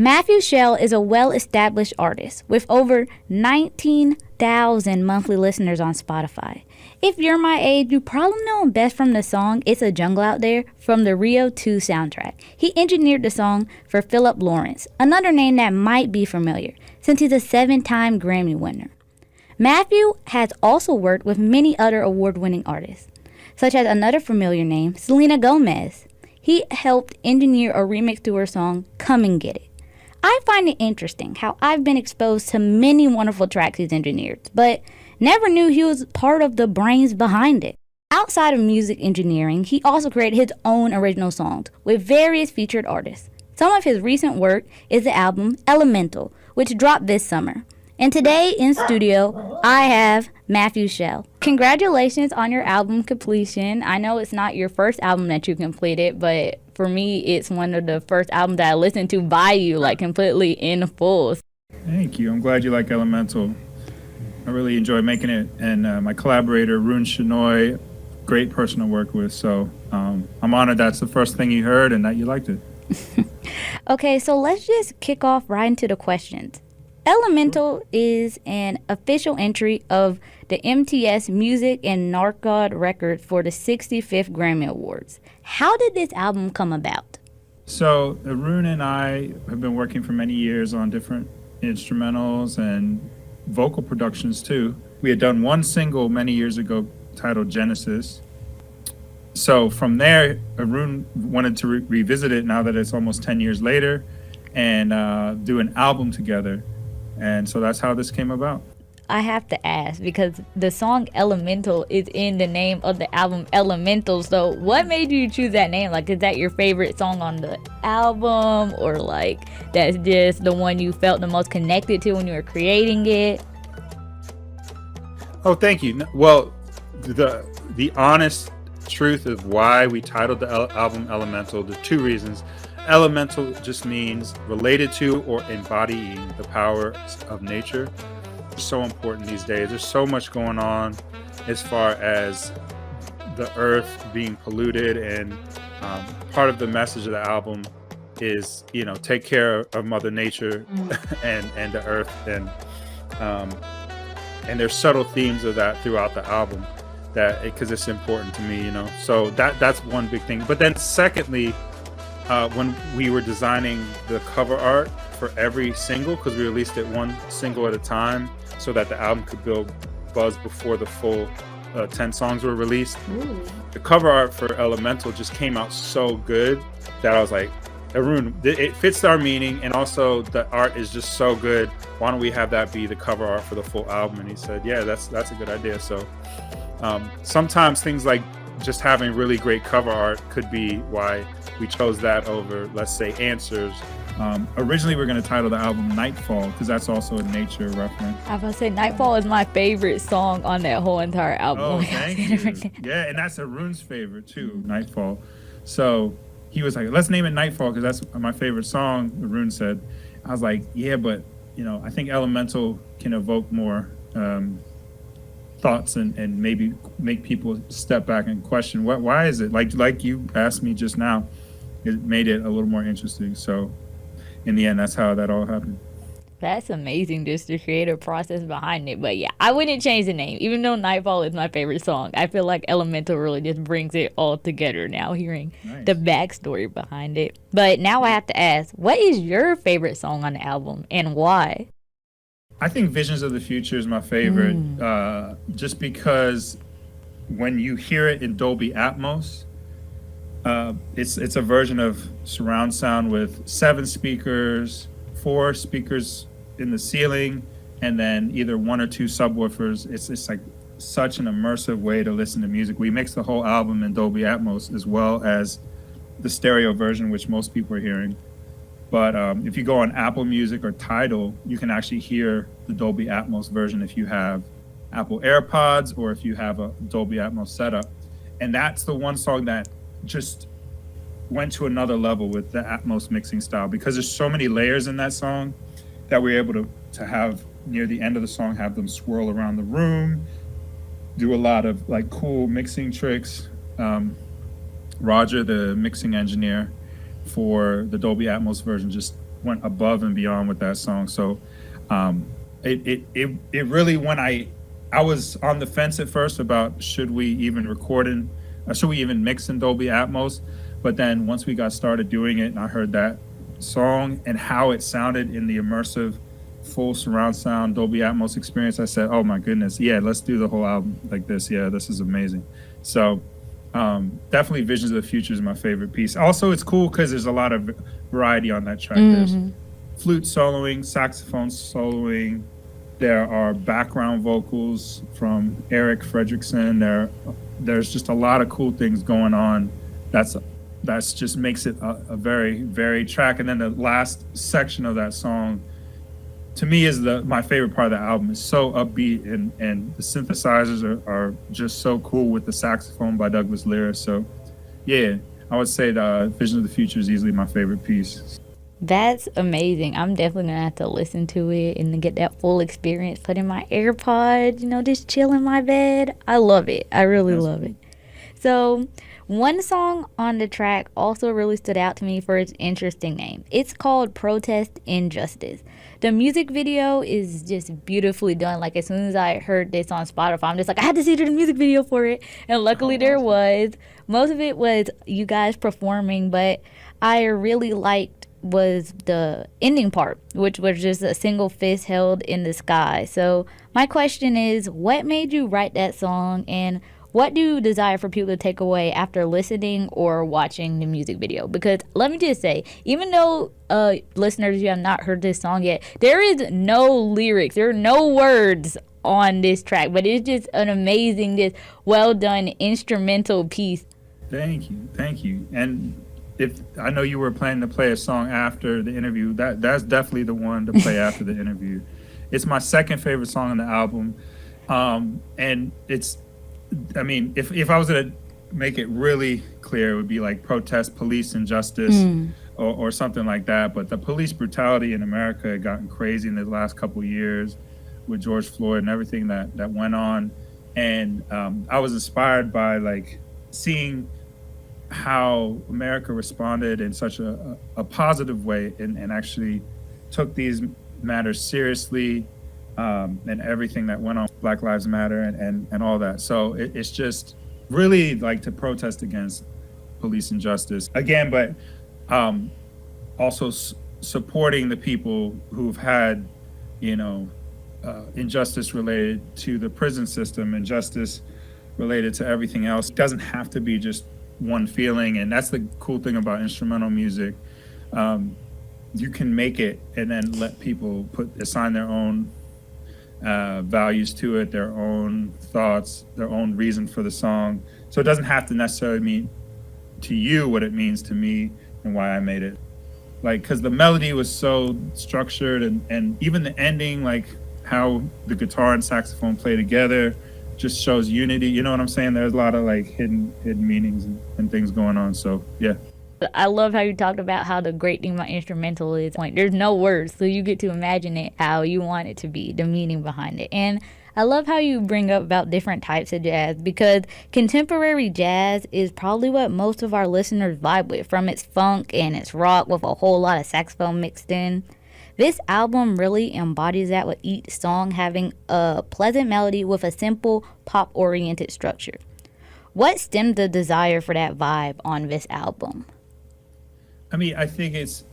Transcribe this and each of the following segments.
Matthew Shell is a well-established artist with over 19,000 monthly listeners on Spotify. If you're my age, you probably know him best from the song It's a Jungle Out There from the Rio 2 soundtrack. He engineered the song for Philip Lawrence, another name that might be familiar since he's a 7-time Grammy winner. Matthew has also worked with many other award-winning artists, such as another familiar name, Selena Gomez. He helped engineer a remix to her song, Come and Get It. I find it interesting how I've been exposed to many wonderful tracks he's engineered, but never knew he was part of the brains behind it. Outside of music engineering, he also created his own original songs with various featured artists. Some of his recent work is the album Elemental, which dropped this summer. And today in studio, I have Matthew Shell. Congratulations on your album completion. I know it's not your first album that you completed, but for me, it's one of the first albums that I listened to by you, like completely in full. Thank you. I'm glad you like Elemental. I really enjoy making it. And my collaborator, Rune Shenoy, great person to work with. So I'm honored that's the first thing you heard and that you liked it. Okay, so let's just kick off right into the questions. Elemental is an official entry of the MTS Music and Narcod Records for the 65th Grammy Awards. How did this album come about? So Arun and I have been working for many years on different instrumentals and vocal productions too. We had done one single many years ago titled Genesis. So from there, Arun wanted to revisit it now that it's almost 10 years later and do an album together. And so that's how this came about. I have to ask because the song Elemental is in the name of the album Elemental. So what made you choose that name? Like, is that your favorite song on the album, or like that's just the one you felt the most connected to when you were creating it? Oh, thank you. Well, the honest truth of why we titled the album Elemental, the two reasons. Elemental just means related to or embodying the powers of nature. It's so important these days. There's so much going on as far as the earth being polluted, and part of the message of the album is, take care of Mother Nature and the earth, and there's subtle themes of that throughout the album because it's important to me, So that's one big thing. But then secondly, when we were designing the cover art for every single, because we released it one single at a time so that the album could build buzz before the full 10 songs were released. Ooh. The cover art for Elemental just came out so good that I was like, Arun, it fits our meaning, and also the art is just so good. Why don't we have that be the cover art for the full album? And he said, yeah, that's a good idea. So sometimes things like just having really great cover art could be why we chose that over, let's say, Answers. Originally, we are going to title the album Nightfall because that's also a nature reference. I was about to say Nightfall is my favorite song on that whole entire album. Oh, thank you. Yeah, and that's Arun's favorite too, Nightfall. So he was like, let's name it Nightfall because that's my favorite song, Arun said. I was like, yeah, but I think Elemental can evoke more thoughts and maybe make people step back and question why is it like you asked me just now. It made it a little more interesting. So in the end, that's how that all happened. That's amazing, just the creative process behind it. But yeah, I wouldn't change the name, even though Nightfall is my favorite song. I feel like Elemental really just brings it all together now, hearing the backstory behind it. But now I have to ask, what is your favorite song on the album and why? I think Visions of the Future is my favorite, just because when you hear it in Dolby Atmos, it's a version of surround sound with 7 speakers, 4 speakers in the ceiling, and then either 1 or 2 subwoofers. It's like such an immersive way to listen to music. We mixed the whole album in Dolby Atmos as well as the stereo version, which most people are hearing. But if you go on Apple Music or Tidal, you can actually hear the Dolby Atmos version if you have Apple AirPods or if you have a Dolby Atmos setup. And that's the one song that just went to another level with the Atmos mixing style, because there's so many layers in that song that we're able to have near the end of the song, have them swirl around the room, do a lot of like cool mixing tricks. Roger, the mixing engineer for the Dolby Atmos version, just went above and beyond with that song. So it really, when I was on the fence at first about should we even should we even mix in Dolby Atmos, but then once we got started doing it and I heard that song and how it sounded in the immersive full surround sound Dolby Atmos experience, I said, oh my goodness, yeah, let's do the whole album like this. Yeah, this is amazing. So definitely Visions of the Future is my favorite piece. Also, it's cool because there's a lot of variety on that track. There's flute soloing, saxophone soloing. There are background vocals from Eric Fredrickson. There's just a lot of cool things going on. That's just makes it a very varied track. And then the last section of that song, to me, is my favorite part of the album. It's so upbeat, and the synthesizers are just so cool with the saxophone by Douglas Lyra. So, yeah, I would say the Vision of the Future is easily my favorite piece. That's amazing. I'm definitely going to have to listen to it and get that full experience, put in my AirPods, just chill in my bed. I love it. I really love it. So one song on the track also really stood out to me for its interesting name. It's called Protest Injustice. The music video is just beautifully done. Like, as soon as I heard this on Spotify, I'm just like, I had to see the music video for it. And luckily there was. Most of it was you guys performing, but I really liked was the ending part, which was just a single fist held in the sky. So my question is, what made you write that song, and what do you desire for people to take away after listening or watching the music video? Because let me just say, even though listeners, you have not heard this song yet, there is no lyrics, there are no words on this track, but it's just an amazing, just well done instrumental piece. Thank you. And if I know you were planning to play a song after the interview, that's definitely the one to play after the interview. It's my second favorite song on the album, and it's, I mean, if I was to make it really clear, it would be like Protest Police Injustice or something like that. But the police brutality in America had gotten crazy in the last couple of years with George Floyd and everything that went on. And I was inspired by like seeing how America responded in such a positive way and actually took these matters seriously, and everything that went on, Black Lives Matter and all that. So it's just really like to protest against police injustice again, but also supporting the people who've had, injustice related to the prison system, injustice related to everything else. It doesn't have to be just one feeling, and that's the cool thing about instrumental music. You can make it and then let people assign their own values to it, their own thoughts, their own reason for the song. So it doesn't have to necessarily mean to you what it means to me and why I made it. Like, because the melody was so structured, and even the ending, like how the guitar and saxophone play together, just shows unity. You know what I'm saying? There's a lot of like hidden meanings and things going on. So yeah. I love how you talked about how the great thing about instrumental is like there's no words, so you get to imagine it how you want it to be, the meaning behind it. And I love how you bring up about different types of jazz, because contemporary jazz is probably what most of our listeners vibe with, from its funk and its rock with a whole lot of saxophone mixed in. This album really embodies that, with each song having a pleasant melody with a simple pop-oriented structure. What stemmed the desire for that vibe on this album? I mean, I think it's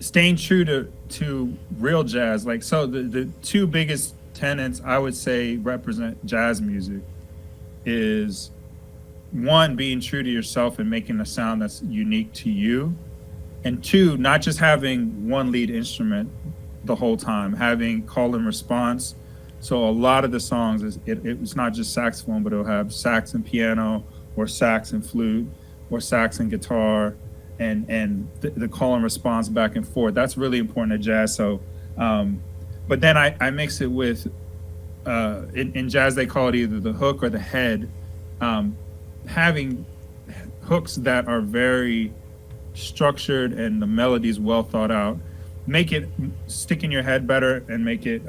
staying true to real jazz. Like, so the two biggest tenets I would say represent jazz music is, one, being true to yourself and making a sound that's unique to you. And two, not just having one lead instrument the whole time, having call and response. So a lot of the songs, it's not just saxophone, but it'll have sax and piano, or sax and flute, or sax and guitar, and the call and response back and forth. That's really important to jazz. So, but then I mix it with, in jazz they call it either the hook or the head, having hooks that are very structured and the melodies well thought out, make it stick in your head better and make it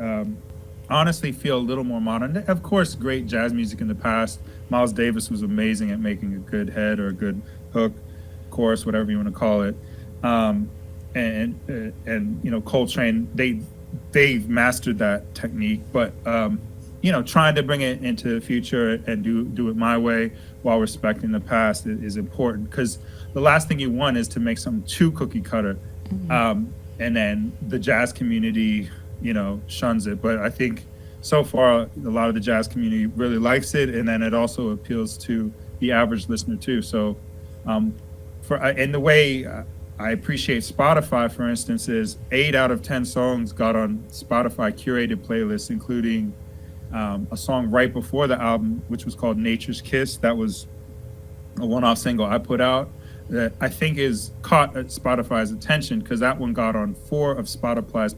honestly feel a little more modern. Of course, great jazz music in the past. Miles Davis was amazing at making a good head or a good hook. chorus, whatever you want to call it. And you know, Coltrane, they've mastered that technique, but you know, trying to bring it into the future and do it my way while respecting the past is important, because the last thing you want is to make something too cookie cutter, and then the jazz community, you know, shuns it. But I think so far a lot of the jazz community really likes it, and then it also appeals to the average listener too. So in the way I appreciate Spotify, for instance, is 8 out of 10 songs got on Spotify curated playlists, including a song right before the album, which was called Nature's Kiss. That was a one-off single I put out that I think is caught at Spotify's attention, because that one got on 4 of Spotify's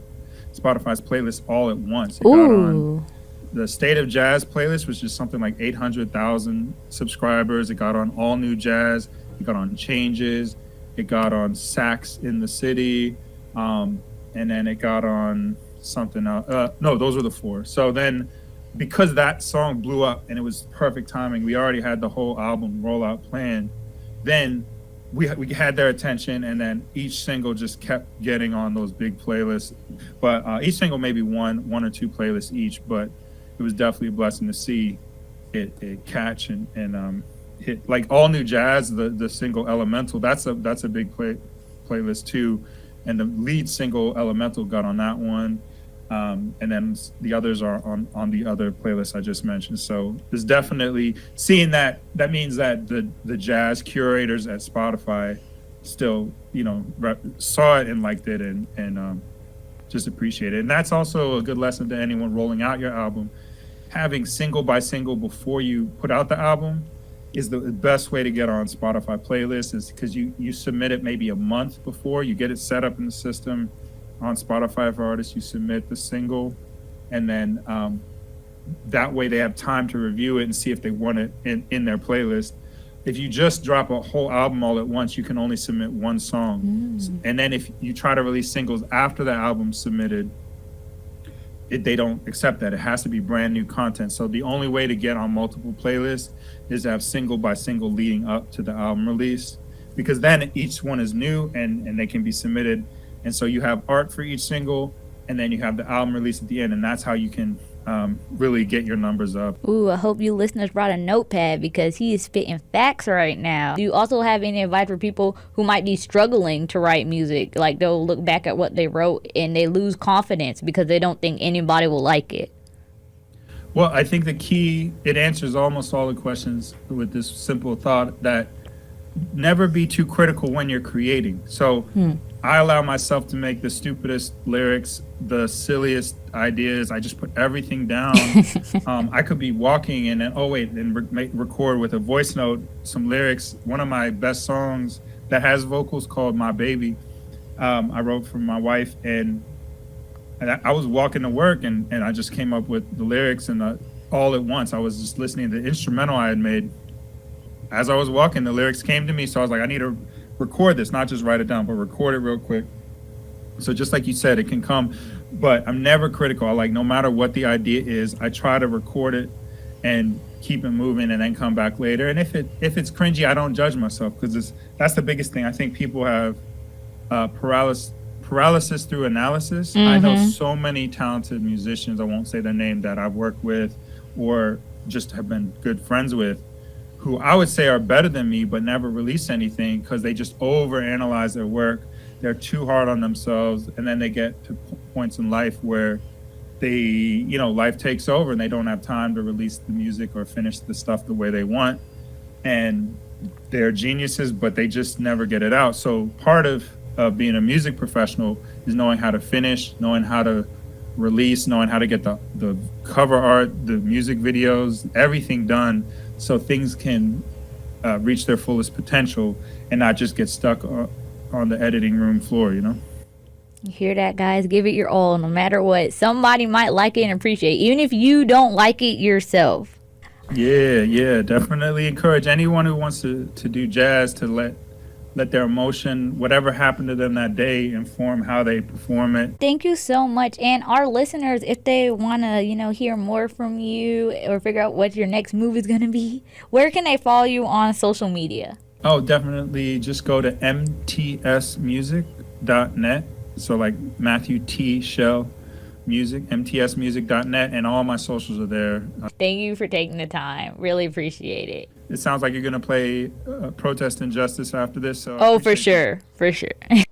playlists all at once. It got on the State of Jazz playlist, which is something like 800,000 subscribers. It got on All New Jazz. It got on Changes. It got on Sax in the City. And then it got on something else. No, those were the 4. So then, because that song blew up and it was perfect timing, we already had the whole album rollout planned. Then we had their attention, and then each single just kept getting on those big playlists. But each single maybe one or 2 playlists each, but it was definitely a blessing to see it catch and hit. Like All New Jazz, the single Elemental, that's a big playlist too, and the lead single Elemental got on that one. And then the others are on the other playlists I just mentioned. So there's definitely seeing that means that the jazz curators at Spotify still, you know, saw it and liked it and just appreciate it. And that's also a good lesson to anyone rolling out your album. Having single by single before you put out the album is the best way to get on Spotify playlists, is because you submit it maybe a month before, you get it set up in the system. On Spotify for artists, you submit the single, and then that way they have time to review it and see if they want it in their playlist. If you just drop a whole album all at once, you can only submit one song. And then if you try to release singles after the album's submitted, they don't accept that. It has to be brand new content. So the only way to get on multiple playlists is to have single by single leading up to the album release, because then each one is new and they can be submitted. And so you have art for each single, and then you have the album release at the end, and that's how you can really get your numbers up. Ooh, I hope you listeners brought a notepad, because he is spitting facts right now. Do you also have any advice for people who might be struggling to write music? Like, they'll look back at what they wrote and they lose confidence because they don't think anybody will like it. Well, I think the key, it answers almost all the questions with this simple thought that never be too critical when you're creating. So I allow myself to make the stupidest lyrics, the silliest ideas. I just put everything down. I could be walking and then, record with a voice note some lyrics. One of my best songs that has vocals, called My Baby, I wrote for my wife, and I was walking to work and I just came up with the lyrics, and all at once. I was just listening to the instrumental I had made. As I was walking, the lyrics came to me, so I was like, I need to record this, not just write it down, but record it real quick. So just like you said, it can come, but I'm never critical. No matter what the idea is, I try to record it and keep it moving, and then come back later. And if it's cringy, I don't judge myself, because that's the biggest thing. I think people have paralysis through analysis. I know so many talented musicians, I won't say their name, that I've worked with or just have been good friends with, who I would say are better than me, but never release anything because they just overanalyze their work. They're too hard on themselves, and then they get to points in life where life takes over and they don't have time to release the music or finish the stuff the way they want. And they're geniuses, but they just never get it out. So part of being a music professional is knowing how to finish, knowing how to release, knowing how to get the cover art, the music videos, everything done, so things can reach their fullest potential and not just get stuck on the editing room floor, You hear that, guys? Give it your all, no matter what. Somebody might like it and appreciate it, even if you don't like it yourself. Yeah, definitely encourage anyone who wants to do jazz to let their emotion, whatever happened to them that day, inform how they perform it. Thank you so much. And our listeners, if they want to, hear more from you or figure out what your next move is going to be, where can they follow you on social media? Oh, definitely just go to mtsmusic.net. So like Matthew T. Shell Music, mtsmusic.net, and all my socials are there. Thank you for taking the time. Really appreciate it. It sounds like you're going to play Protest and Justice after this. So I Oh, for appreciate you. sure. For sure.